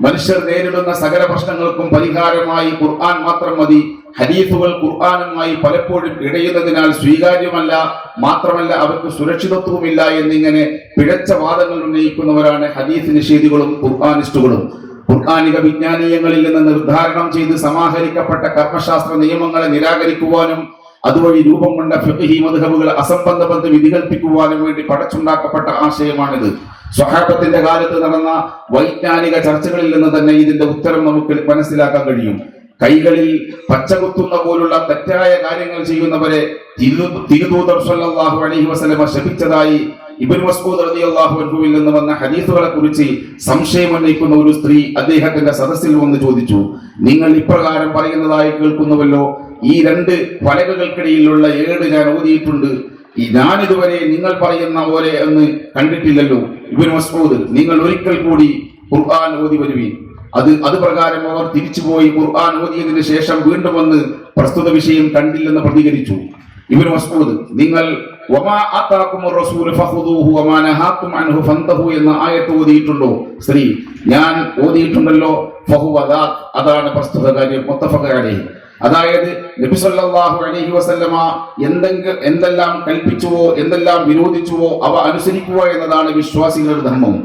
മനുഷ്യർ നേരിടുന്ന സകല പ്രശ്നങ്ങൾക്കും പരിഹാരമായി ഖുർആൻ മാത്രം മതി. ഹദീസുകൾ ഖുർആനുമായി പലപ്പോഴും ഇടയുന്നതിനാൽ സ്വീകാര്യമല്ല, മാത്രമല്ല അവർക്ക് സുരക്ഷിതത്വമില്ല എന്നിങ്ങനെ പിഴച്ച വാദങ്ങൾ ഉന്നയിക്കുന്നവരാണ് ഹദീസ് നിഷേധികളും ഖുർആനിസ്റ്റുകളും. ഖുർആനിക വിജ്ഞാനീയങ്ങളിൽ നിന്ന് നിർദ്ധാരണം ചെയ്ത് സമാഹരിക്കപ്പെട്ട കർമ്മശാസ്ത്ര നിയമങ്ങളെ നിരാകരിക്കുവാനും അതുവഴി രൂപം കൊണ്ട ഫിഖ്ഹി മദ്ഹബുകൾ അസംബന്ധബന്ധ വിധികൽപ്പിക്കുവാനും വേണ്ടി പടച്ചുണ്ടാക്കപ്പെട്ട ആശയമാണിത്. സ്വഹാബത്തിന്റെ കാലത്ത് നടന്ന വൈജ്ഞാനിക ചർച്ചകളിൽ നിന്ന് തന്നെ ഇതിന്റെ ഉത്തരം നമുക്ക് മനസ്സിലാക്കാൻ കഴിയും. കൈകളിൽ പച്ചകുത്തുന്ന പോലുള്ള തെറ്റായ കാര്യങ്ങൾ ചെയ്യുന്നവരെ തിരുദൂതർ സ്വല്ലല്ലാഹു അലൈഹി വസല്ലമ ശപിച്ചതായി ഇബ്നു മസ്ഊദ് റളിയല്ലാഹു അൻഹുവിൽ നിന്ന് വന്ന ഹദീസുകളെ കുറിച്ച് സംശയമുന്നയിക്കുന്ന ഒരു സ്ത്രീ അദ്ദേഹത്തിന്റെ സദസ്സിൽ വന്ന് ചോദിച്ചു, നിങ്ങൾ ഇപ്രകാരം പറയുന്നതായി കേൾക്കുന്നുവല്ലോ, ഈ രണ്ട് പലകകൾക്കിടയിലുള്ള ഏട് ഞാൻ ഓതിയിട്ടുണ്ട്, ഞാനിതുവരെ നിങ്ങൾ പറയുന്ന പോലെ എന്ന് കണ്ടിട്ടില്ലല്ലോ. ഇബ്നു മസ്ഊദ്, നിങ്ങൾ ഒരിക്കൽ കൂടി ഖുർആൻ ഓതി വരുവീൻ. അത് പ്രകാരം അവർ തിരിച്ചുപോയി ഖുർആൻ ഓതിയതിനു ശേഷം വീണ്ടും വന്ന് പ്രസ്തുത വിഷയം കണ്ടില്ലെന്ന് പ്രതികരിച്ചു. ഇബ്നു മസ്ഊദ്, നിങ്ങൾ വമാ ആതാകുമുർ റസൂലു ഫഖുദൂഹു വമാ നഹാകും അൻഹു ഫന്തഹു എന്ന ആയത്ത് ഓതിയിട്ടുണ്ടോ? സ്ത്രീ, ഞാൻ ഓതിയിട്ടുണ്ടല്ലോ. ഫഹുവ ദാക്, അതാണ് പ്രസ്തുത കാര്യം. മുത്തഫഖ് അലൈഹി. അതായത് നബി സല്ലല്ലാഹു അലൈഹി വസല്ലമ എന്തെല്ലാം കൽപ്പിച്ചുവോ എന്തെല്ലാം വിരോധിച്ചുവോ അവ അനുസരിക്കുക എന്നതാണ് വിശ്വാസികളുടെ ധർമ്മം.